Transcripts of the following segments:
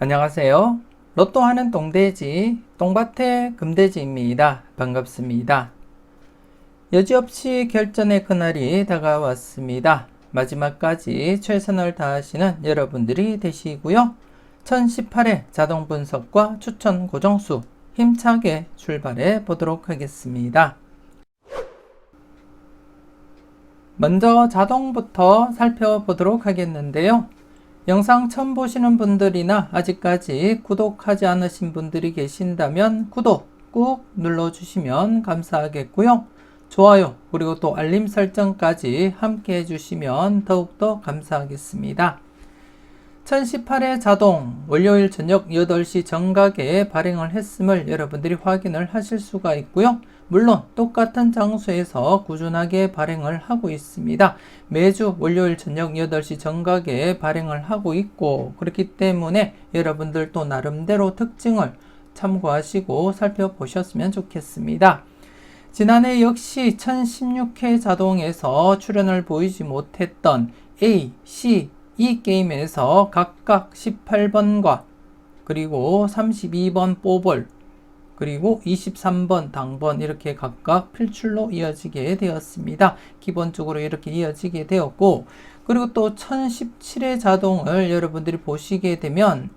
안녕하세요. 로또 하는 똥돼지, 똥밭의 금돼지입니다. 반갑습니다. 여지없이 결전의 그날이 다가왔습니다. 마지막까지 최선을 다하시는 여러분들이 되시고요. 1018회 자동 분석과 추천 고정수 힘차게 출발해 보도록 하겠습니다. 먼저 자동부터 살펴보도록 하겠는데요. 영상 처음 보시는 분들이나 아직까지 구독하지 않으신 분들이 계신다면 구독 꾹 눌러주시면 감사하겠고요. 좋아요 그리고 또 알림 설정까지 함께 해주시면 더욱더 감사하겠습니다. 1018회 자동 월요일 저녁 8시 정각에 발행을 했음을 여러분들이 확인을 하실 수가 있고요. 물론 똑같은 장소에서 꾸준하게 발행을 하고 있습니다. 매주 월요일 저녁 8시 정각에 발행을 하고 있고, 그렇기 때문에 여러분들도 나름대로 특징을 참고하시고 살펴보셨으면 좋겠습니다. 지난해 역시 1016회 자동에서 출연을 보이지 못했던 A, C, E 게임에서 각각 18번과 그리고 32번 뽀볼 그리고 23번 당번 이렇게 각각 필출로 이어지게 되었습니다. 기본적으로 이렇게 이어지게 되었고, 그리고 또 1017회 자동을 여러분들이 보시게 되면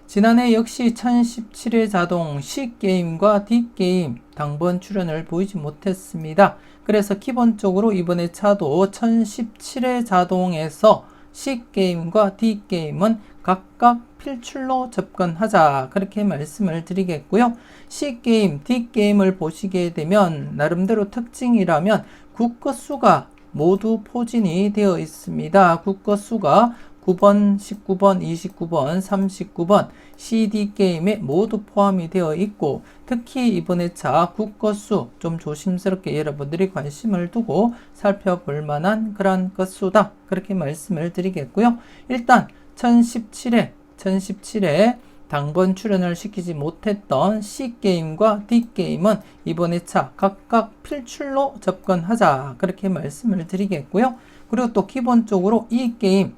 지난해 역시 1017회 자동 C게임과 D게임 당번 출연을 보이지 못했습니다. 그래서 기본적으로 이번에 차도 1017회 자동에서 C게임과 D게임은 각각 필출로 접근하자 그렇게 말씀을 드리겠고요. C게임, D게임을 보시게 되면 나름대로 특징이라면 국것수가 모두 포진이 되어 있습니다. 국것수가 9번, 19번, 29번, 39번 CD게임에 모두 포함이 되어 있고, 특히 이번에 차 국것수 좀 조심스럽게 여러분들이 관심을 두고 살펴볼 만한 그런 것수다 그렇게 말씀을 드리겠고요. 일단 1017회 당번 출연을 시키지 못했던 C게임과 D게임은 이번에 차 각각 필출로 접근하자 그렇게 말씀을 드리겠고요. 그리고 또 기본적으로 이 게임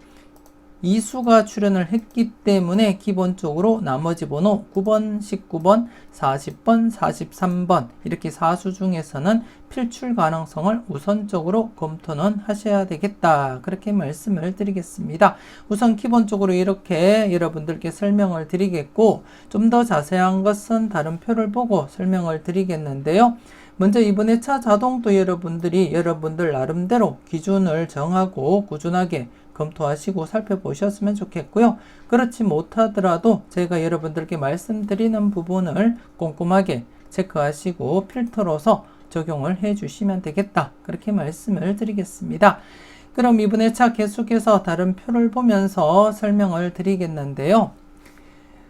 이수가 출연을 했기 때문에 기본적으로 나머지 번호 9번, 19번, 40번, 43번 이렇게 4수 중에서는 필출 가능성을 우선적으로 검토는 하셔야 되겠다 그렇게 말씀을 드리겠습니다. 우선 기본적으로 이렇게 여러분들께 설명을 드리겠고, 좀 더 자세한 것은 다른 표를 보고 설명을 드리겠는데요. 먼저 이번에 차 자동도 여러분들 나름대로 기준을 정하고 꾸준하게 검토하시고 살펴보셨으면 좋겠고요. 그렇지 못하더라도 제가 여러분들께 말씀드리는 부분을 꼼꼼하게 체크하시고 필터로서 적용을 해 주시면 되겠다 그렇게 말씀을 드리겠습니다. 그럼 이번에 차 계속해서 다른 표를 보면서 설명을 드리겠는데요.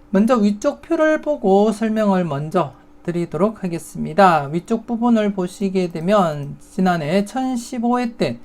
먼저 위쪽 표를 보고 설명을 먼저 드리도록 하겠습니다. 위쪽 부분을 보시게 되면 지난해 1015회 때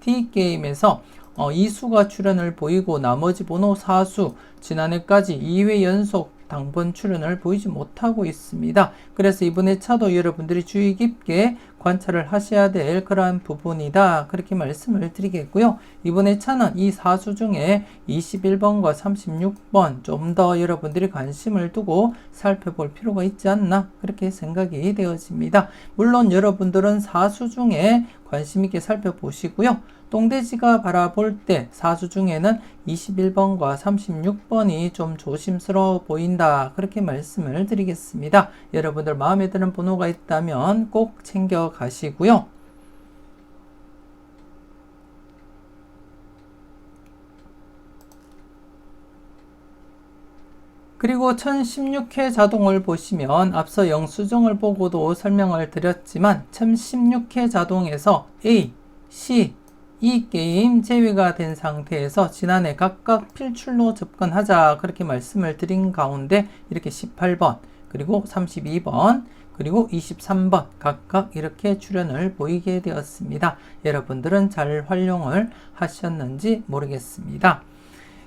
D게임에서 이수가 출연을 보이고 나머지 번호 4수 지난해까지 2회 연속 당번 출연을 보이지 못하고 있습니다. 그래서 이번에 차도 여러분들이 주의 깊게 관찰을 하셔야 될 그러한 부분이다 그렇게 말씀을 드리겠고요. 이번에 차는 이 4수 중에 21번과 36번 좀 더 여러분들이 관심을 두고 살펴볼 필요가 있지 않나 그렇게 생각이 되어집니다. 물론 여러분들은 4수 중에 관심 있게 살펴보시고요. 똥돼지가 바라볼 때 4수 중에는 21번과 36번이 좀 조심스러워 보인다 그렇게 말씀을 드리겠습니다. 여러분들 마음에 드는 번호가 있다면 꼭 챙겨 가시고요. 그리고 1016회 자동을 보시면 앞서 영수증을 보고도 설명을 드렸지만 1016회 자동에서 A, C, E 게임 제외가 된 상태에서 지난해 각각 필출로 접근하자 그렇게 말씀을 드린 가운데 이렇게 18번 그리고 32번 그리고 23번 각각 이렇게 출연을 보이게 되었습니다. 여러분들은 잘 활용을 하셨는지 모르겠습니다.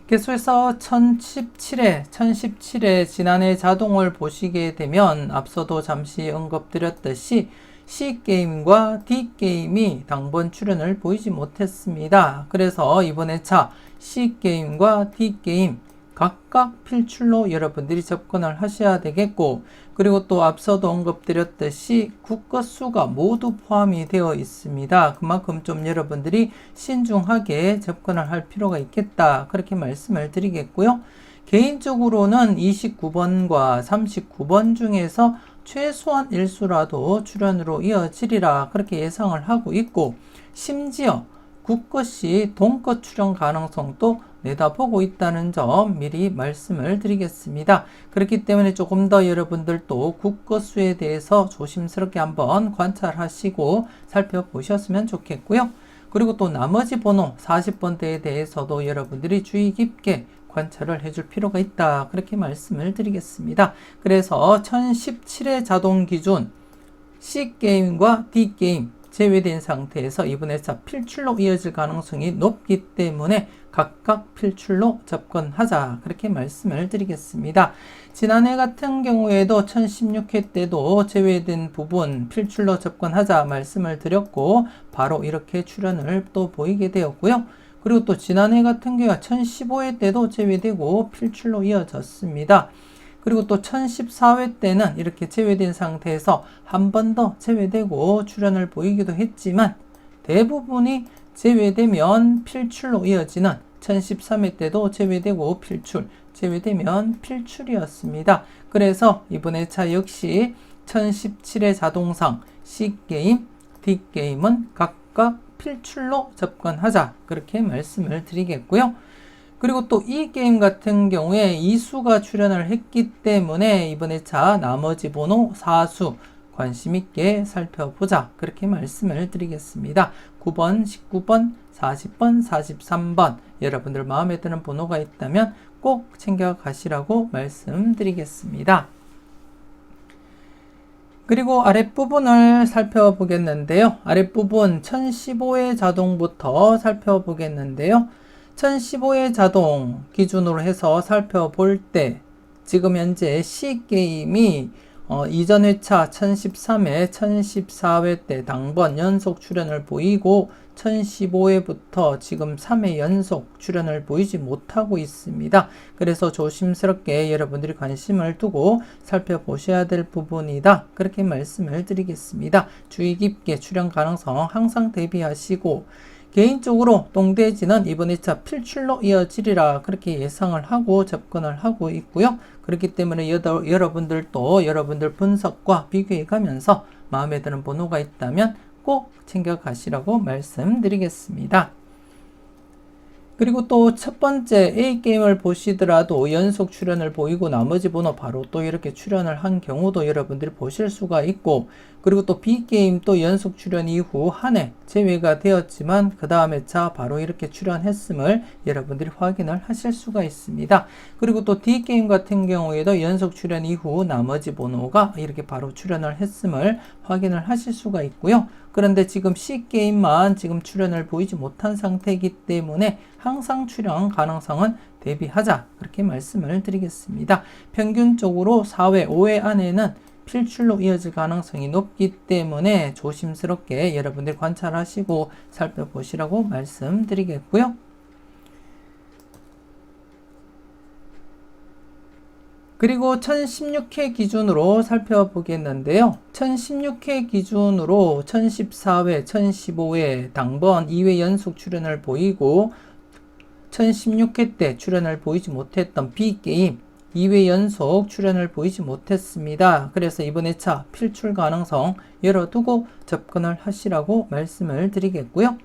계속해서 1017회 지난해 자동을 보시게 되면 앞서도 잠시 언급드렸듯이 C게임과 D게임이 당번 출연을 보이지 못했습니다. 그래서 이번에 차 C게임과 D게임 각각 필출로 여러분들이 접근을 하셔야 되겠고, 그리고 또 앞서도 언급드렸듯이 국것수가 모두 포함이 되어 있습니다. 그만큼 좀 여러분들이 신중하게 접근을 할 필요가 있겠다, 그렇게 말씀을 드리겠고요. 개인적으로는 29번과 39번 중에서 최소한 일수라도 출연으로 이어지리라, 그렇게 예상을 하고 있고, 심지어 국것이 동것 출연 가능성도 내다보고 있다는 점 미리 말씀을 드리겠습니다. 그렇기 때문에 조금 더 여러분들도 국것수에 대해서 조심스럽게 한번 관찰하시고 살펴보셨으면 좋겠고요. 그리고 또 나머지 번호 40번대에 대해서도 여러분들이 주의 깊게 관찰을 해줄 필요가 있다, 그렇게 말씀을 드리겠습니다. 그래서 1017의 자동 기준 C게임과 D게임 제외된 상태에서 이번 회차 필출로 이어질 가능성이 높기 때문에 각각 필출로 접근하자, 그렇게 말씀을 드리겠습니다. 지난해 같은 경우에도 1016회 때도 제외된 부분 필출로 접근하자 말씀을 드렸고, 바로 이렇게 출연을 또 보이게 되었고요. 그리고 또 지난해 같은 경우에 1015회 때도 제외되고 필출로 이어졌습니다. 그리고 또 1014회 때는 이렇게 제외된 상태에서 한 번 더 제외되고 출연을 보이기도 했지만, 대부분이 제외되면 필출로 이어지는 1013회 때도 제외되고 제외되면 필출이었습니다. 그래서 이번 회차 역시 1017의 자동상 C게임, D게임은 각각 필출로 접근하자, 그렇게 말씀을 드리겠고요. 그리고 또 이 게임 같은 경우에 이수가 출연을 했기 때문에 이번 회차 나머지 번호 4수 관심 있게 살펴보자, 그렇게 말씀을 드리겠습니다. 9번, 19번, 40번, 43번 여러분들 마음에 드는 번호가 있다면 꼭 챙겨가시라고 말씀드리겠습니다. 그리고 아랫부분을 살펴보겠는데요. 아랫부분 1015의 자동부터 살펴보겠는데요. 1015의 자동 기준으로 해서 살펴볼 때 지금 현재 C게임이 이전 회차 1013회, 1014회 때 당번 연속 출연을 보이고 1015회부터 지금 3회 연속 출연을 보이지 못하고 있습니다. 그래서 조심스럽게 여러분들이 관심을 두고 살펴보셔야 될 부분이다, 그렇게 말씀을 드리겠습니다. 주의 깊게 출연 가능성 항상 대비하시고, 개인적으로 똥돼지는 이번 2차 필출로 이어지리라, 그렇게 예상을 하고 접근을 하고 있고요. 그렇기 때문에 여러분들도 여러분들 분석과 비교해 가면서 마음에 드는 번호가 있다면 꼭 챙겨가시라고 말씀드리겠습니다. 그리고 또 첫 번째 A게임을 보시더라도 연속 출연을 보이고 나머지 번호 바로 또 이렇게 출연을 한 경우도 여러분들이 보실 수가 있고, 그리고 또 B게임 또 연속 출연 이후 한 해 제외가 되었지만 그 다음 회차 바로 이렇게 출연했음을 여러분들이 확인을 하실 수가 있습니다. 그리고 또 D게임 같은 경우에도 연속 출연 이후 나머지 번호가 이렇게 바로 출연을 했음을 확인을 하실 수가 있고요. 그런데 지금 C게임만 지금 출연을 보이지 못한 상태이기 때문에 항상 출연 가능성은 대비하자, 그렇게 말씀을 드리겠습니다. 평균적으로 4회, 5회 안에는 필출로 이어질 가능성이 높기 때문에 조심스럽게 여러분들 관찰하시고 살펴보시라고 말씀드리겠고요. 그리고 1016회 기준으로 살펴보겠는데요. 1016회 기준으로 1014회, 1015회 당번 2회 연속 출연을 보이고 1016회 때 출연을 보이지 못했던 B게임 2회 연속 출연을 보이지 못했습니다. 그래서 이번 회차 필출 가능성 열어두고 접근을 하시라고 말씀을 드리겠고요.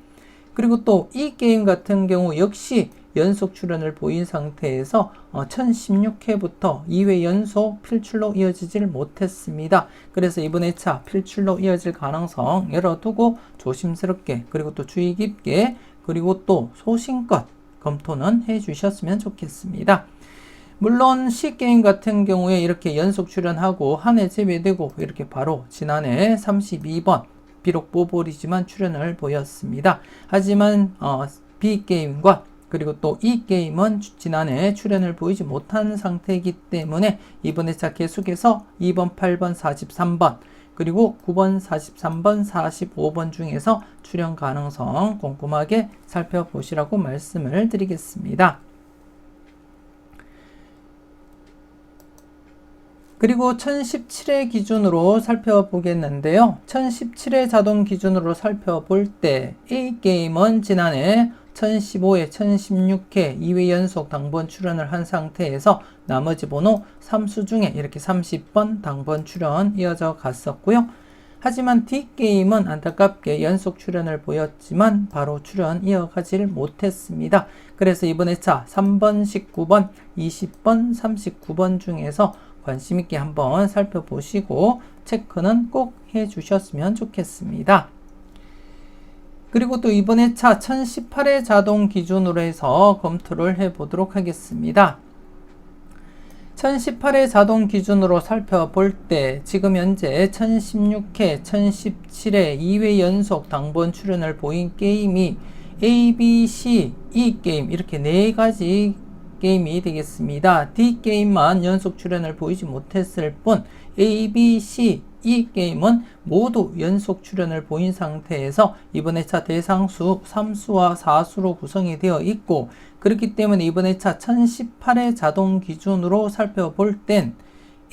그리고 또 이 게임 같은 경우 역시 연속 출연을 보인 상태에서 1016회부터 2회 연속 필출로 이어지질 못했습니다. 그래서 이번 회차 필출로 이어질 가능성 열어두고 조심스럽게, 그리고 또 주의 깊게, 그리고 또 소신껏 검토는 해 주셨으면 좋겠습니다. 물론 C게임 같은 경우에 이렇게 연속 출연하고 한 해 제외되고 이렇게 바로 지난해 32번 비록 뽀뽀리지만 출연을 보였습니다. 하지만 B게임과 그리고 또 이 게임은 지난해 출연을 보이지 못한 상태이기 때문에 이번 회차 계속해서 2번, 8번, 43번 그리고 9번, 43번, 45번 중에서 출연 가능성 꼼꼼하게 살펴보시라고 말씀을 드리겠습니다. 그리고 1017회 기준으로 살펴보겠는데요. 1017회 자동 기준으로 살펴볼 때 이 게임은 지난해 1015회, 1016회 2회 연속 당번 출연을 한 상태에서 나머지 번호 3수 중에 이렇게 30번 당번 출연 이어져 갔었고요. 하지만 D게임은 안타깝게 연속 출연을 보였지만 바로 출연 이어가질 못했습니다. 그래서 이번 회차 3번, 19번, 20번, 39번 중에서 관심있게 한번 살펴보시고 체크는 꼭 해주셨으면 좋겠습니다. 그리고 또 이번 회차 1018회 자동 기준으로 해서 검토를 해보도록 하겠습니다. 1018회 자동 기준으로 살펴볼 때 지금 현재 1016회, 1017회 2회 연속 당번 출연을 보인 게임이 A, B, C, E 게임 이렇게 4가지 게임이 되겠습니다. D 게임만 연속 출연을 보이지 못했을 뿐 A, B, C, E 게임은 모두 연속 출연을 보인 상태에서 이번 회차 대상수 3수와 4수로 구성이 되어 있고 그렇기 때문에 이번 회차 1018회 자동 기준으로 살펴볼 땐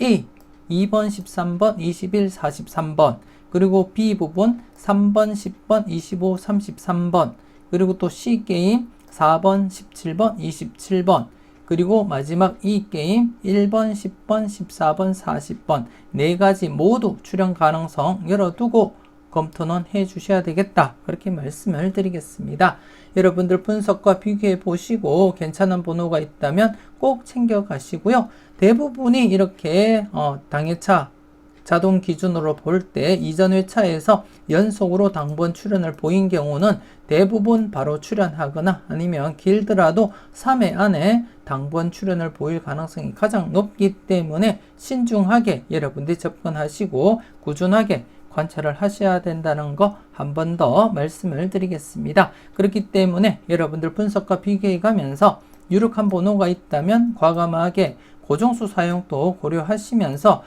A, 2번, 13번, 21, 43번 그리고 B 부분 3번, 10번, 25, 33번 그리고 또 C 게임 4번, 17번, 27번 그리고 마지막 E 게임 1번, 10번, 14번, 40번 4가지 모두 출연 가능성 열어두고 검토는 해 주셔야 되겠다. 그렇게 말씀을 드리겠습니다. 여러분들 분석과 비교해 보시고 괜찮은 번호가 있다면 꼭 챙겨 가시고요. 대부분이 이렇게 당회차 자동 기준으로 볼 때 이전 회차에서 연속으로 당번 출연을 보인 경우는 대부분 바로 출연하거나 아니면 길더라도 3회 안에 당번 출연을 보일 가능성이 가장 높기 때문에 신중하게 여러분들이 접근하시고 꾸준하게 관찰을 하셔야 된다는 거 한 번 더 말씀을 드리겠습니다. 그렇기 때문에 여러분들 분석과 비교해 가면서 유력한 번호가 있다면 과감하게 고정수 사용도 고려하시면서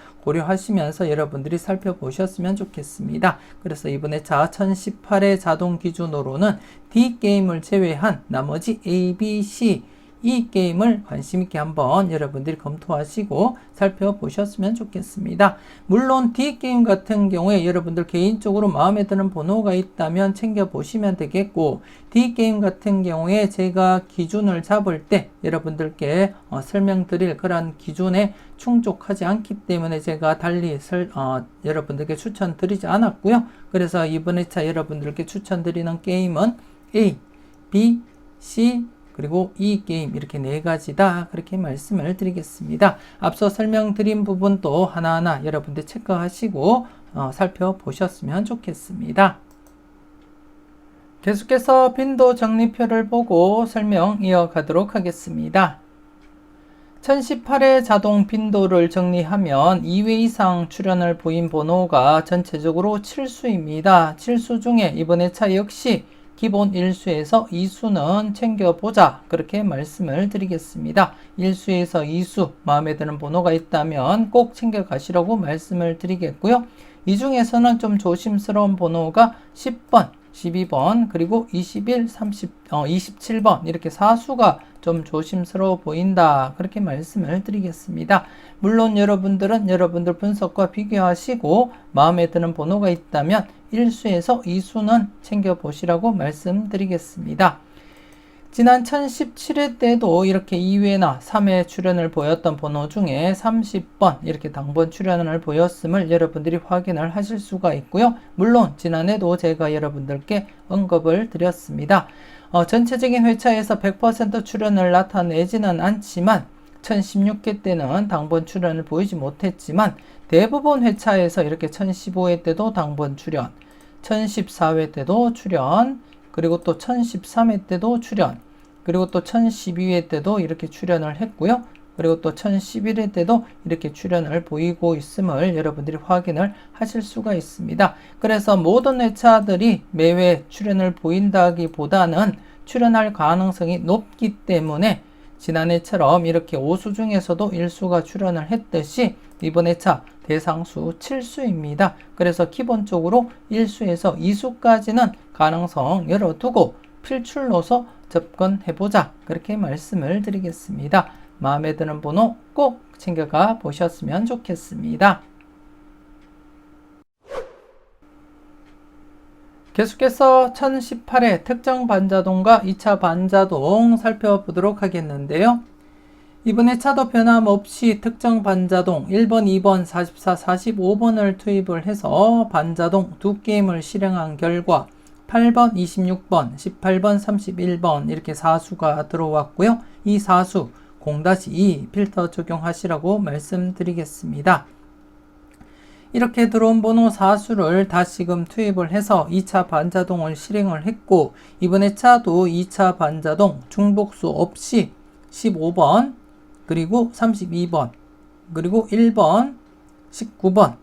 여러분들이 살펴보셨으면 좋겠습니다. 그래서 이번에 1018회 자동 기준으로는 D게임을 제외한 나머지 A, B, C, E 게임을 관심있게 한번 여러분들이 검토하시고 살펴보셨으면 좋겠습니다. 물론 D게임 같은 경우에 여러분들 개인적으로 마음에 드는 번호가 있다면 챙겨보시면 되겠고 D게임 같은 경우에 제가 기준을 잡을 때 여러분들께 설명드릴 그런 기준에 충족하지 않기 때문에 제가 달리 여러분들께 추천드리지 않았고요. 그래서 이번 회차 여러분들께 추천드리는 게임은 A, B, C, 그리고 E 게임 이렇게 4가지다 그렇게 말씀을 드리겠습니다. 앞서 설명드린 부분도 하나하나 여러분들 체크하시고 살펴보셨으면 좋겠습니다. 계속해서 빈도 정리표를 보고 설명 이어가도록 하겠습니다. 1018회 자동 빈도를 정리하면 2회 이상 출연을 보인 번호가 전체적으로 7수입니다. 7수 중에 이번 회차 역시 기본 1수에서 2수는 챙겨보자 그렇게 말씀을 드리겠습니다. 1수에서 2수 마음에 드는 번호가 있다면 꼭 챙겨가시라고 말씀을 드리겠고요. 이 중에서는 좀 조심스러운 번호가 10번, 12번 그리고 21, 27번 이렇게 4수가 좀 조심스러워 보인다 그렇게 말씀을 드리겠습니다. 물론 여러분들은 여러분들 분석과 비교하시고 마음에 드는 번호가 있다면 1수에서 2수는 챙겨보시라고 말씀드리겠습니다. 지난 1017회 때도 이렇게 2회나 3회 출연을 보였던 번호 중에 30번 이렇게 당번 출연을 보였음을 여러분들이 확인을 하실 수가 있고요. 물론 지난해도 제가 여러분들께 언급을 드렸습니다. 전체적인 회차에서 100% 출연을 나타내지는 않지만 1016회 때는 당번 출연을 보이지 못했지만 대부분 회차에서 이렇게 1015회 때도 당번 출연, 1014회 때도 출연, 그리고 또 1013회 때도 출연, 그리고 또 1012회 때도 이렇게 출연을 했고요. 그리고 또 1011회 때도 이렇게 출연을 보이고 있음을 여러분들이 확인을 하실 수가 있습니다. 그래서 모든 회차들이 매회 출연을 보인다기보다는 출연할 가능성이 높기 때문에 지난해처럼 이렇게 5수 중에서도 1수가 출연을 했듯이 이번 회차 대상수 7수입니다. 그래서 기본적으로 1수에서 2수까지는 가능성 열어두고 필출로서 접근해보자 그렇게 말씀을 드리겠습니다. 마음에 드는 번호 꼭 챙겨가 보셨으면 좋겠습니다. 계속해서 1018회 특정 반자동과 2차 반자동 살펴보도록 하겠는데요. 이번에 차도 변함없이 특정 반자동 1번, 2번, 44, 45번을 투입을 해서 반자동 두 게임을 실행한 결과 8번, 26번, 18번, 31번 이렇게 사수가 들어왔고요. 이 사수 0-2 필터 적용하시라고 말씀드리겠습니다. 이렇게 들어온 번호 사수를 다시금 투입을 해서 2차 반자동을 실행을 했고 이번에 차도 2차 반자동 중복수 없이 15번 그리고 32번 그리고 1번 19번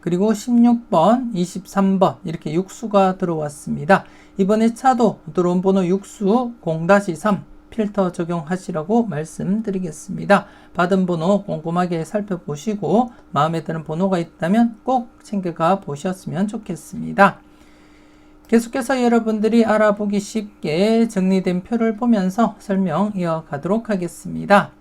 그리고 16번 23번 이렇게 6수가 들어왔습니다. 이번에 차도 들어온 번호 6수 0-3 필터 적용하시라고 말씀드리겠습니다. 받은 번호 꼼꼼하게 살펴보시고 마음에 드는 번호가 있다면 꼭 챙겨가 보셨으면 좋겠습니다. 계속해서 여러분들이 알아보기 쉽게 정리된 표를 보면서 설명 이어가도록 하겠습니다.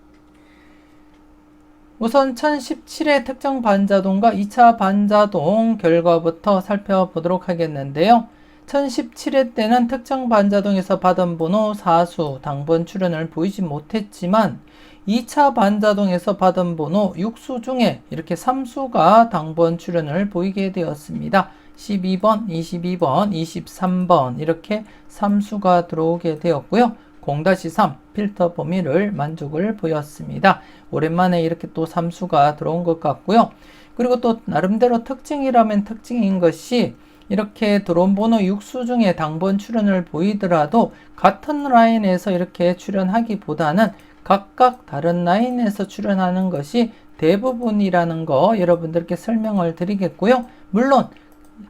우선 1017의 특정 반자동과 2차 반자동 결과부터 살펴보도록 하겠는데요. 1017회 때는 특정 반자동에서 받은 번호 사수 당번 출현을 보이지 못했지만 2차 반자동에서 받은 번호 6수 중에 이렇게 3수가 당번 출현을 보이게 되었습니다. 12번, 22번, 23번 이렇게 3수가 들어오게 되었고요. 0-3 필터 범위를 만족을 보였습니다. 오랜만에 이렇게 또 3수가 들어온 것 같고요. 그리고 또 나름대로 특징이라면 특징인 것이 이렇게 들어온 번호 6수 중에 당번 출현을 보이더라도 같은 라인에서 이렇게 출현하기보다는 각각 다른 라인에서 출현하는 것이 대부분이라는 거 여러분들께 설명을 드리겠고요. 물론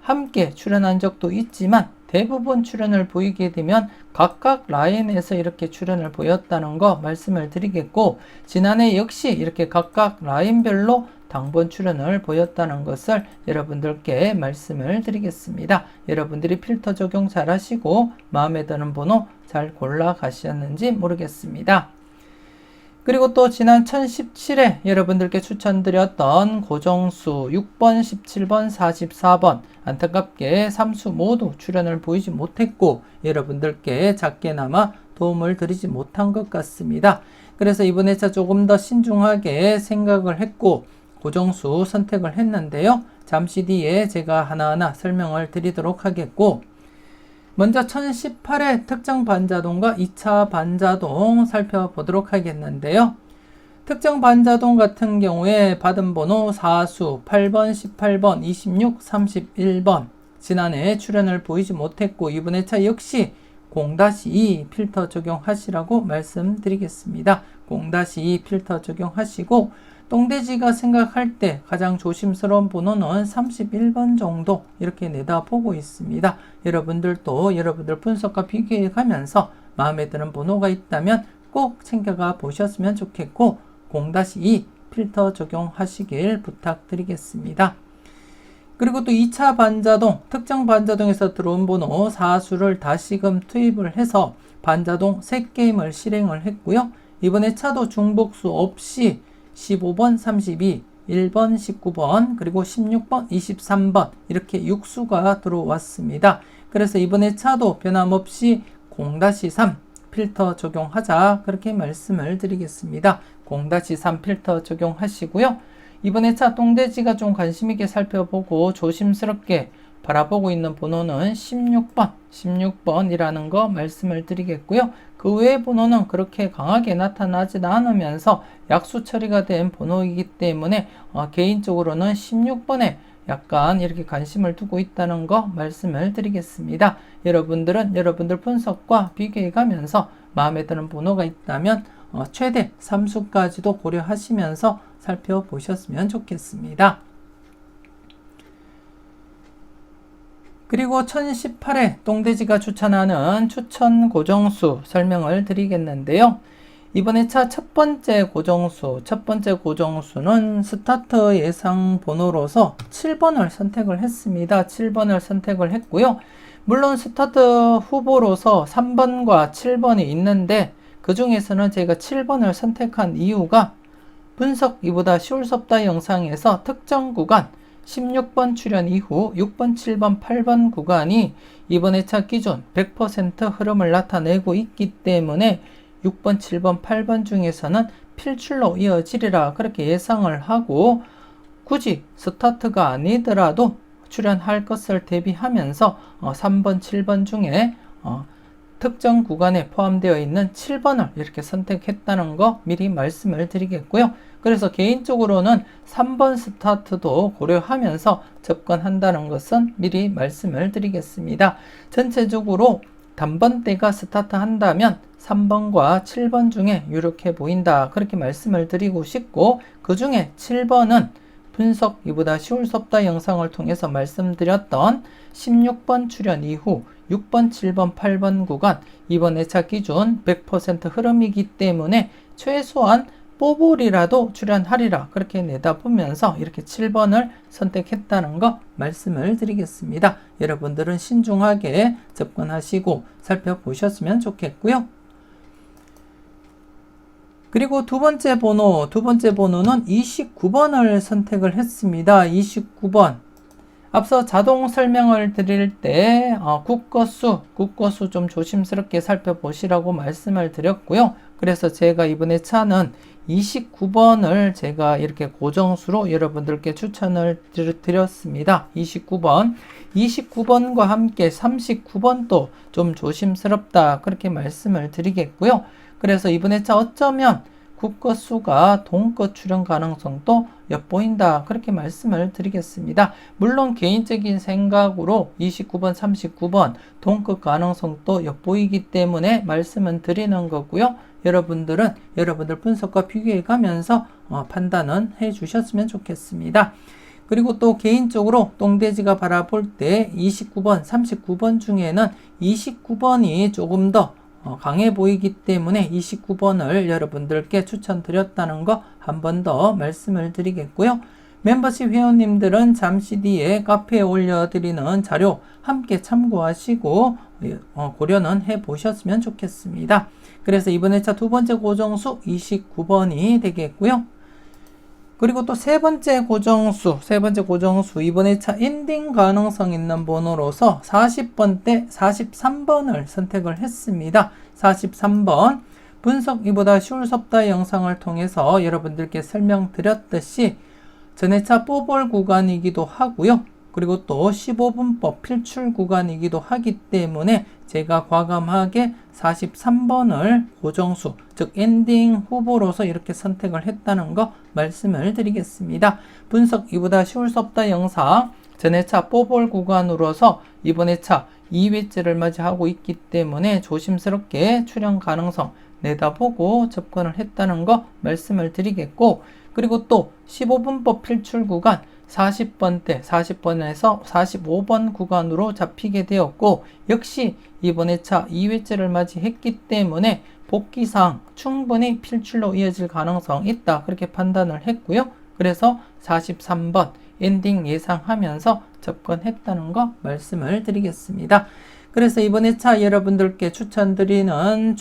함께 출현한 적도 있지만 대부분 출현을 보이게 되면 각각 라인에서 이렇게 출현을 보였다는 거 말씀을 드리겠고 지난해 역시 이렇게 각각 라인별로 당번 출현을 보였다는 것을 여러분들께 말씀을 드리겠습니다. 여러분들이 필터 적용 잘 하시고 마음에 드는 번호 잘 골라 가셨는지 모르겠습니다. 그리고 또 지난 1017회 여러분들께 추천드렸던 고정수 6번, 17번, 44번 안타깝게 3수 모두 출현을 보이지 못했고 여러분들께 작게나마 도움을 드리지 못한 것 같습니다. 그래서 이번 회차 조금 더 신중하게 생각을 했고 고정수 선택을 했는데요. 잠시 뒤에 제가 하나하나 설명을 드리도록 하겠고 먼저 1018의 특정 반자동과 2차 반자동 살펴보도록 하겠는데요. 특정 반자동 같은 경우에 받은 번호 4수 8번, 18번, 26, 31번 지난해 출현을 보이지 못했고 이번 회차 역시 0-2 필터 적용하시라고 말씀드리겠습니다. 0-2 필터 적용하시고 똥돼지가 생각할 때 가장 조심스러운 번호는 31번 정도 이렇게 내다보고 있습니다. 여러분들도 여러분들 분석과 비교해 가면서 마음에 드는 번호가 있다면 꼭 챙겨가 보셨으면 좋겠고 0-2 필터 적용하시길 부탁드리겠습니다. 그리고 또 2차 반자동, 특정 반자동에서 들어온 번호 4수를 다시금 투입을 해서 반자동 3게임을 실행을 했고요. 이번에 차도 중복수 없이 15번, 32, 1번, 19번, 그리고 16번, 23번 이렇게 6수가 들어왔습니다. 그래서 이번에 차도 변함없이 0-3 필터 적용하자 그렇게 말씀을 드리겠습니다. 0-3 필터 적용하시고요. 이번에 차 똥돼지가 좀 관심있게 살펴보고 조심스럽게 바라보고 있는 번호는 16번이라는 거 말씀을 드리겠고요. 그 외의 번호는 그렇게 강하게 나타나지 않으면서 약수 처리가 된 번호이기 때문에 개인적으로는 16번에 약간 이렇게 관심을 두고 있다는 거 말씀을 드리겠습니다. 여러분들은 여러분들 분석과 비교해 가면서 마음에 드는 번호가 있다면 최대 3수까지도 고려하시면서 살펴보셨으면 좋겠습니다. 그리고 1018회 똥돼지가 추천하는 추천 고정수 설명을 드리겠는데요. 이번에 차 첫 번째 고정수는 스타트 예상 번호로서 7번을 선택을 했습니다. 7번을 선택을 했고요. 물론 스타트 후보로서 3번과 7번이 있는데 그 중에서는 제가 7번을 선택한 이유가 분석이보다 쉬울 수 없다 영상에서 특정 구간 16번 출현 이후 6번, 7번, 8번 구간이 이번 회차 기준 100% 흐름을 나타내고 있기 때문에 6번, 7번, 8번 중에서는 필출로 이어지리라 그렇게 예상을 하고 굳이 스타트가 아니더라도 출현할 것을 대비하면서 3번, 7번 중에 특정 구간에 포함되어 있는 7번을 이렇게 선택했다는 거 미리 말씀을 드리겠고요. 그래서 개인적으로는 3번 스타트도 고려하면서 접근한다는 것은 미리 말씀을 드리겠습니다. 전체적으로 단번대가 스타트 한다면 3번과 7번 중에 유력해 보인다 그렇게 말씀을 드리고 싶고, 그 중에 7번은 분석이보다 쉬울 수 없다 영상을 통해서 말씀드렸던 16번 출현 이후 6번, 7번, 8번 구간 이번 회차 기준 100% 흐름이기 때문에 최소한 뽀볼이라도 출현하리라 그렇게 내다보면서 이렇게 7번을 선택했다는 거 말씀을 드리겠습니다. 여러분들은 신중하게 접근하시고 살펴보셨으면 좋겠고요. 그리고 두 번째 번호는 29번을 선택을 했습니다. 29번. 앞서 자동 설명을 드릴 때 국거수 좀 조심스럽게 살펴보시라고 말씀을 드렸고요. 그래서 제가 이번에 차는 29번을 제가 이렇게 고정수로 여러분들께 추천을 드렸습니다. 29번과 함께 39번도 좀 조심스럽다 그렇게 말씀을 드리겠고요. 그래서 이번에 차 어쩌면 국거수가 동거 출현 가능성도 엿보인다 그렇게 말씀을 드리겠습니다. 물론 개인적인 생각으로 29번, 39번 동거 가능성도 엿보이기 때문에 말씀은 드리는 거고요. 여러분들 분석과 비교해 가면서 판단은 해 주셨으면 좋겠습니다. 그리고 또 개인적으로 똥돼지가 바라볼 때 29번, 39번 중에는 29번이 조금 더 강해 보이기 때문에 29번을 여러분들께 추천드렸다는 거 한 번 더 말씀을 드리겠고요. 멤버십 회원님들은 잠시 뒤에 카페에 올려드리는 자료 함께 참고하시고 고려는 해보셨으면 좋겠습니다. 그래서 이번 회차 두 번째 고정수 29번이 되겠고요. 그리고 또 세 번째 고정수 이번 회차 엔딩 가능성 있는 번호로서 40번대 43번을 선택을 했습니다. 43번 분석이보다 쉬울 수 없다 영상을 통해서 여러분들께 설명드렸듯이 전회차 뽀볼 구간이기도 하고요. 그리고 또 15분법 필출 구간이기도 하기 때문에 제가 과감하게 43번을 고정수, 즉 엔딩 후보로서 이렇게 선택을 했다는 거 말씀을 드리겠습니다. 분석이보다 쉬울 수 없다 영상 전회차 뽀볼 구간으로서 이번 회차 2회째를 맞이하고 있기 때문에 조심스럽게 출현 가능성 내다보고 접근을 했다는 거 말씀을 드리겠고, 그리고 또 15분법 필출 구간 40번대 40번에서 45번 구간으로 잡히게 되었고, 역시 이번 회차 2회째를 맞이했기 때문에 복귀상 충분히 필출로 이어질 가능성 있다 그렇게 판단을 했고요. 그래서 43번 엔딩 예상하면서 접근했다는 거 말씀을 드리겠습니다. 그래서 이번 회차 여러분들께 추천드리는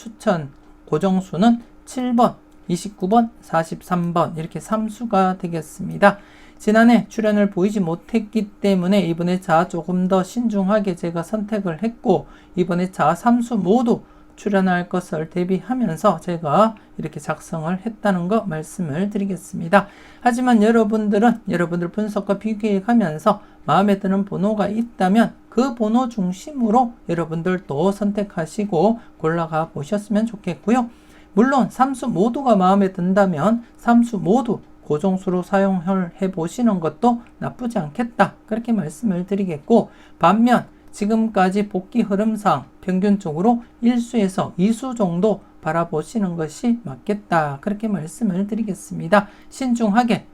고정수는 7번, 29번, 43번 이렇게 3수가 되겠습니다. 지난해 출현을 보이지 못했기 때문에 이번 회차 조금 더 신중하게 제가 선택을 했고, 이번 회차 3수 모두 출현할 것을 대비하면서 제가 이렇게 작성을 했다는 거 말씀을 드리겠습니다. 하지만 여러분들 분석과 비교해 가면서 마음에 드는 번호가 있다면 그 번호 중심으로 여러분들도 선택하시고 골라가 보셨으면 좋겠고요. 물론 3수 모두가 마음에 든다면 3수 모두 고정수로 사용해 보시는 것도 나쁘지 않겠다 그렇게 말씀을 드리겠고, 반면 지금까지 복귀 흐름상 평균적으로 1수에서 2수 정도 바라보시는 것이 맞겠다 그렇게 말씀을 드리겠습니다. 신중하게,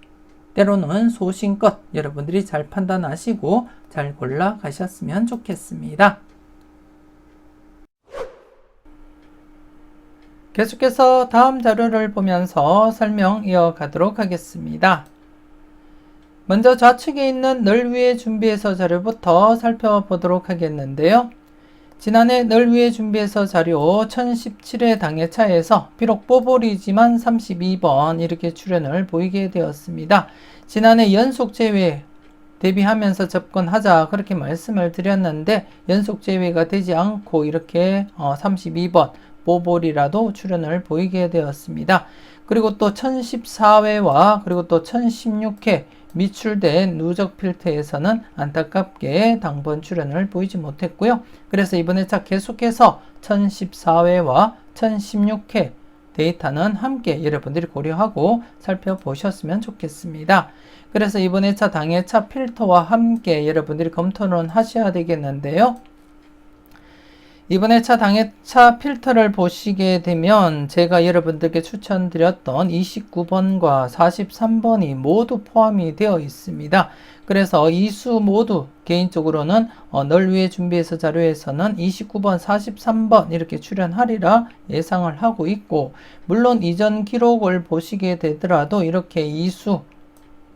때로는 소신껏 여러분들이 잘 판단하시고 잘 골라 가셨으면 좋겠습니다. 계속해서 다음 자료를 보면서 설명 이어가도록 하겠습니다. 먼저 좌측에 있는 널 위에 준비해서 자료부터 살펴보도록 하겠는데요. 지난해 널 위해 준비해서 자료 1017회 당해차에서 비록 뽀뽀리지만 32번 이렇게 출연을 보이게 되었습니다. 지난해 연속 제외 대비하면서 접근하자 그렇게 말씀을 드렸는데 연속 제외가 되지 않고 이렇게 32번 뽀뽀리라도 출연을 보이게 되었습니다. 그리고 또 1014회와 그리고 또 1016회 미출된 누적 필터에서는 안타깝게 당번 출연을 보이지 못했고요. 그래서 이번 회차 계속해서 1014회와 1016회 데이터는 함께 여러분들이 고려하고 살펴보셨으면 좋겠습니다. 그래서 이번 회차 당회차 필터와 함께 여러분들이 검토는 하셔야 되겠는데요. 이번 회차 당회차 필터를 보시게 되면 제가 여러분들께 추천드렸던 29번과 43번이 모두 포함이 되어 있습니다. 그래서 이 수 모두 개인적으로는 널 위해 준비해서 자료에서는 29번, 43번 이렇게 출연하리라 예상을 하고 있고, 물론 이전 기록을 보시게 되더라도 이렇게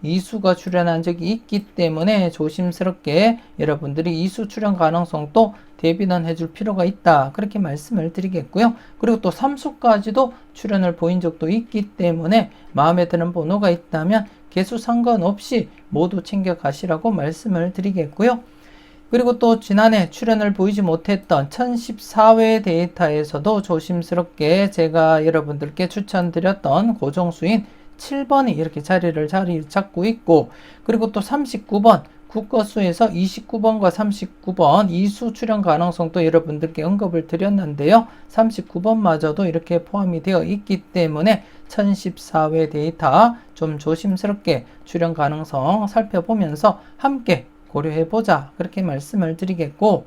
이수가 출연한 적이 있기 때문에 조심스럽게 여러분들이 이수 출연 가능성도 대비는 해줄 필요가 있다 그렇게 말씀을 드리겠고요. 그리고 또 3수까지도 출연을 보인 적도 있기 때문에 마음에 드는 번호가 있다면 개수 상관없이 모두 챙겨 가시라고 말씀을 드리겠고요. 그리고 또 지난해 출연을 보이지 못했던 1014회 데이터에서도 조심스럽게 제가 여러분들께 추천드렸던 고정수인 7번이 이렇게 자리 잡고 있고, 그리고 또 39번 국거수에서 29번과 39번 이수 출연 가능성도 여러분들께 언급을 드렸는데요. 39번마저도 이렇게 포함이 되어 있기 때문에 1014회 데이터 좀 조심스럽게 출연 가능성 살펴보면서 함께 고려해보자 그렇게 말씀을 드리겠고,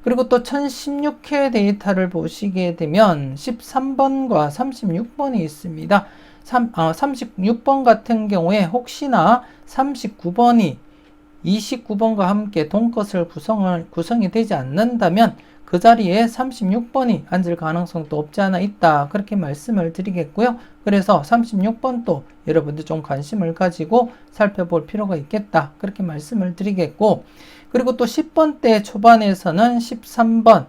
그리고 또 1016회 데이터를 보시게 되면 13번과 36번이 있습니다. 36번 같은 경우에 혹시나 39번이 29번과 함께 동것을 구성이 되지 않는다면 그 자리에 36번이 앉을 가능성도 없지 않아 있다 그렇게 말씀을 드리겠고요. 그래서 36번도 여러분들 좀 관심을 가지고 살펴볼 필요가 있겠다 그렇게 말씀을 드리겠고, 그리고 또 10번대 초반에서는 13번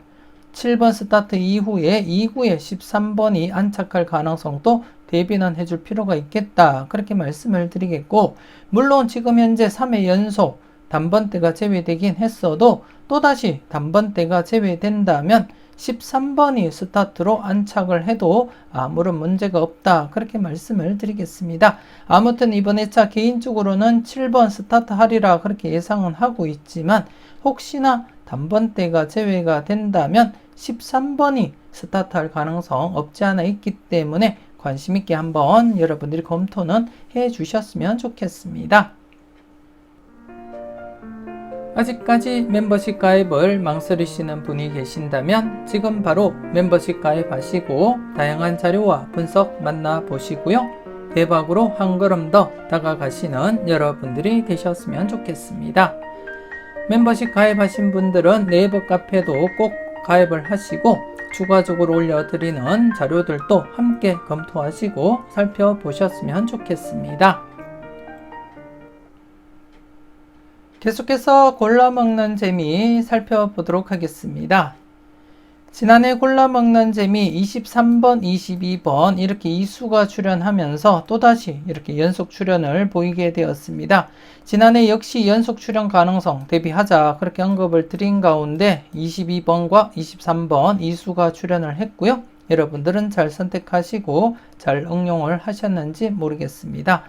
7번 스타트 이후에 2구에 13번이 안착할 가능성도 대비는 해줄 필요가 있겠다 그렇게 말씀을 드리겠고, 물론 지금 현재 3회 연속 단번대가 제외되긴 했어도 또다시 단번대가 제외된다면 13번이 스타트로 안착을 해도 아무런 문제가 없다 그렇게 말씀을 드리겠습니다. 아무튼 이번 회차 개인적으로는 7번 스타트 하리라 그렇게 예상은 하고 있지만 혹시나 단번대가 제외가 된다면 13번이 스타트할 가능성 없지 않아 있기 때문에 관심 있게 한번 여러분들이 검토는 해 주셨으면 좋겠습니다. 아직까지 멤버십 가입을 망설이시는 분이 계신다면 지금 바로 멤버십 가입하시고 다양한 자료와 분석 만나보시고요. 대박으로 한 걸음 더 다가가시는 여러분들이 되셨으면 좋겠습니다. 멤버십 가입하신 분들은 네이버 카페도 꼭 가입을 하시고 추가적으로 올려드리는 자료들도 함께 검토하시고 살펴보셨으면 좋겠습니다. 계속해서 골라먹는 재미 살펴보도록 하겠습니다. 지난해 골라먹는 재미 23번, 22번 이렇게 이수가 출연하면서 또다시 이렇게 연속 출연을 보이게 되었습니다. 지난해 역시 연속 출연 가능성 대비하자 그렇게 언급을 드린 가운데 22번과 23번 이수가 출연을 했고요. 여러분들은 잘 선택하시고 잘 응용을 하셨는지 모르겠습니다.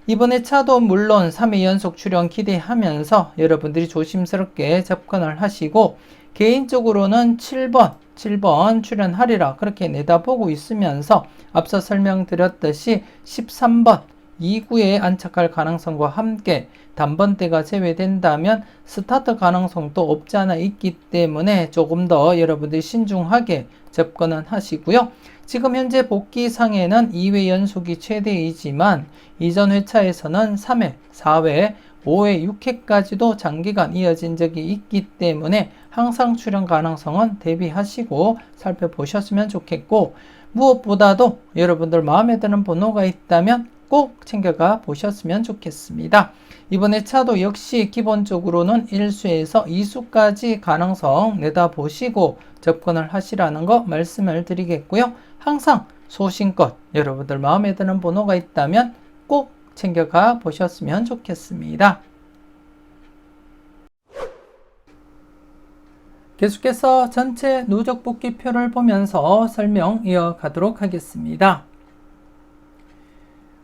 이번 회차도 물론 3회 연속 출연 기대하면서 여러분들이 조심스럽게 접근을 하시고, 개인적으로는 7번 출연하리라 그렇게 내다보고 있으면서 앞서 설명드렸듯이 13번 2구에 안착할 가능성과 함께 단번대가 제외된다면 스타트 가능성도 없지 않아 있기 때문에 조금 더 여러분들이 신중하게 접근은 하시고요. 지금 현재 복귀상에는 2회 연속이 최대이지만 이전 회차에서는 3회, 4회, 5회, 6회까지도 장기간 이어진 적이 있기 때문에 항상 출연 가능성은 대비하시고 살펴보셨으면 좋겠고, 무엇보다도 여러분들 마음에 드는 번호가 있다면 꼭 챙겨가 보셨으면 좋겠습니다. 이번에 차도 역시 기본적으로는 1수에서 2수까지 가능성 내다보시고 접근을 하시라는 거 말씀을 드리겠고요. 항상 소신껏 여러분들 마음에 드는 번호가 있다면 꼭 챙겨가 보셨으면 좋겠습니다. 계속해서 전체 누적 복귀표를 보면서 설명 이어가도록 하겠습니다.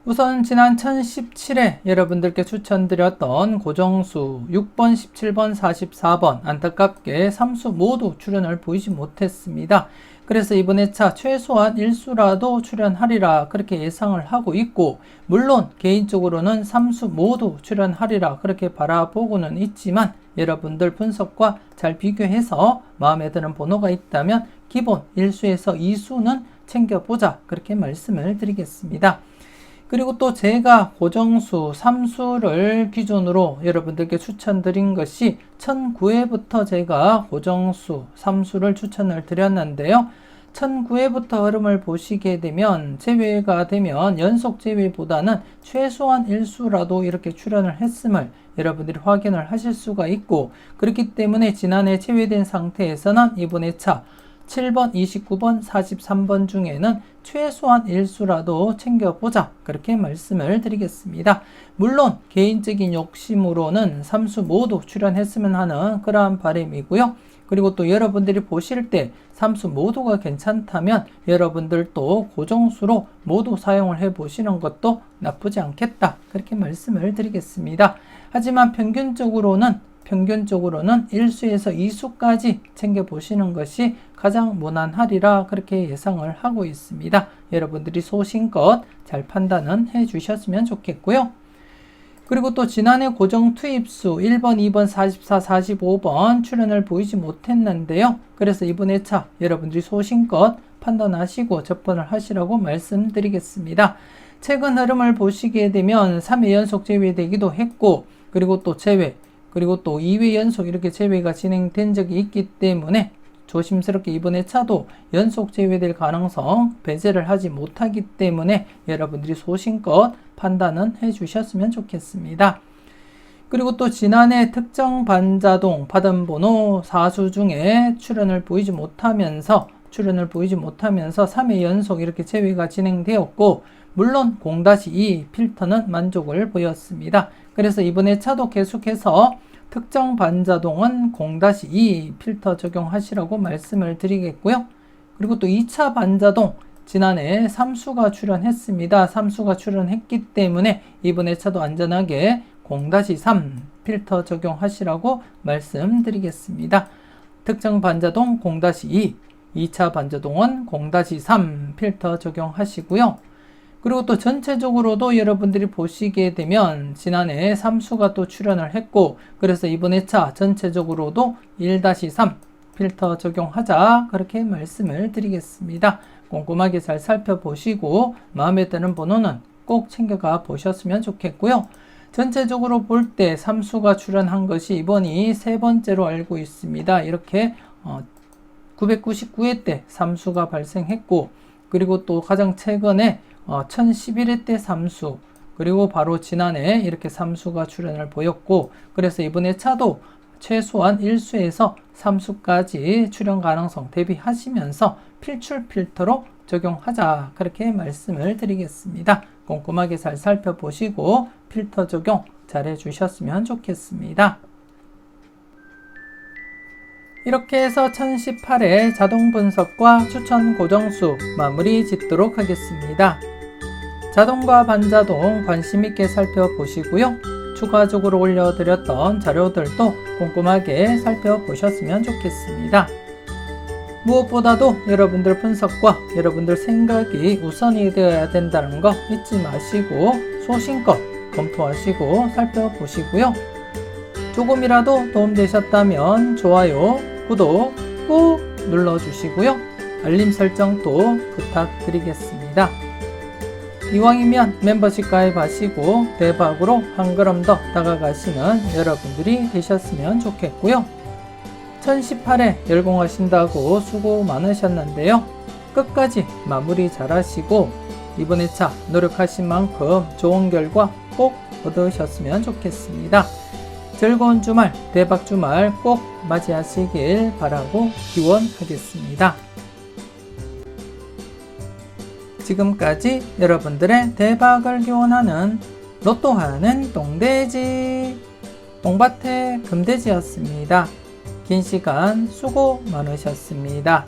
우선 지난 1017회 여러분들께 추천드렸던 고정수 6번, 17번, 44번 안타깝게 3수 모두 출연을 보이지 못했습니다. 그래서 이번에 차 최소한 1수라도 출연하리라 그렇게 예상을 하고 있고, 물론 개인적으로는 3수 모두 출연하리라 그렇게 바라보고는 있지만 여러분들 분석과 잘 비교해서 마음에 드는 번호가 있다면 기본 1수에서 2수는 챙겨보자 그렇게 말씀을 드리겠습니다. 그리고 또 제가 고정수 3수를 기준으로 여러분들께 추천드린 것이 1009회부터 제가 고정수 3수를 추천을 드렸는데요. 1009회부터 흐름을 보시게 되면 제외가 되면 연속 제외보다는 최소한 1수라도 이렇게 출연을 했음을 여러분들이 확인을 하실 수가 있고, 그렇기 때문에 지난해 제외된 상태에서는 이번에 차 7번, 29번, 43번 중에는 최소한 1수라도 챙겨보자 그렇게 말씀을 드리겠습니다. 물론 개인적인 욕심으로는 3수 모두 출연했으면 하는 그러한 바람이고요. 그리고 또 여러분들이 보실 때 3수 모두가 괜찮다면 여러분들도 고정수로 모두 사용을 해 보시는 것도 나쁘지 않겠다 그렇게 말씀을 드리겠습니다. 하지만 평균적으로는 1수에서 2수까지 챙겨보시는 것이 가장 무난하리라 그렇게 예상을 하고 있습니다. 여러분들이 소신껏 잘 판단은 해주셨으면 좋겠고요. 그리고 또 지난해 고정 투입수 1번, 2번, 44, 45번 출연을 보이지 못했는데요. 그래서 이번에 차 여러분들이 소신껏 판단하시고 접근을 하시라고 말씀드리겠습니다. 최근 흐름을 보시게 되면 3회 연속 제외되기도 했고, 그리고 또 제외, 그리고 또 2회 연속 이렇게 제외가 진행된 적이 있기 때문에 조심스럽게 이번에 차도 연속 제외될 가능성 배제를 하지 못하기 때문에 여러분들이 소신껏 판단은 해주셨으면 좋겠습니다. 그리고 또 지난해 특정 반자동 받은 번호 4수 중에 출연을 보이지 못하면서 3회 연속 이렇게 제외가 진행되었고, 물론 0-2 필터는 만족을 보였습니다. 그래서 이번에 차도 계속해서 특정 반자동은 0-2 필터 적용하시라고 말씀을 드리겠고요. 그리고 또 2차 반자동 지난해 3수가 출연했습니다. 3수가 출연했기 때문에 이번에 차도 안전하게 0-3 필터 적용하시라고 말씀드리겠습니다. 특정 반자동 0-2, 2차 반자동은 0-3 필터 적용하시고요. 그리고 또 전체적으로도 여러분들이 보시게 되면 지난해 3수가 또 출연을 했고, 그래서 이번에 차 전체적으로도 1-3 필터 적용하자 그렇게 말씀을 드리겠습니다. 꼼꼼하게 잘 살펴보시고 마음에 드는 번호는 꼭 챙겨가 보셨으면 좋겠고요. 전체적으로 볼 때 3수가 출연한 것이 이번이 세 번째로 알고 있습니다. 이렇게 999회 때 3수가 발생했고, 그리고 또 가장 최근에 1011회 때 3수, 그리고 바로 지난해 이렇게 3수가 출연을 보였고, 그래서 이번에 차도 최소한 1수에서 3수까지 출연 가능성 대비하시면서 필출 필터로 적용하자 그렇게 말씀을 드리겠습니다. 꼼꼼하게 잘 살펴보시고 필터 적용 잘 해주셨으면 좋겠습니다. 이렇게 해서 1018회 자동 분석과 추천 고정수 마무리 짓도록 하겠습니다. 자동과 반자동 관심있게 살펴보시고요. 추가적으로 올려드렸던 자료들도 꼼꼼하게 살펴보셨으면 좋겠습니다. 무엇보다도 여러분들 분석과 여러분들 생각이 우선이 되어야 된다는 거 잊지 마시고 소신껏 검토하시고 살펴보시고요. 조금이라도 도움되셨다면 좋아요, 구독 꾹 눌러주시고요. 알림 설정도 부탁드리겠습니다. 이왕이면 멤버십 가입하시고 대박으로 한 걸음 더 다가가시는 여러분들이 되셨으면 좋겠고요. 1018회 열공하신다고 수고 많으셨는데요. 끝까지 마무리 잘 하시고 이번 회차 노력하신 만큼 좋은 결과 꼭 얻으셨으면 좋겠습니다. 즐거운 주말, 대박 주말 꼭 맞이하시길 바라고 기원하겠습니다. 지금까지 여러분들의 대박을 기원하는 로또 하는 똥돼지, 똥밭의 금돼지였습니다. 긴 시간 수고 많으셨습니다.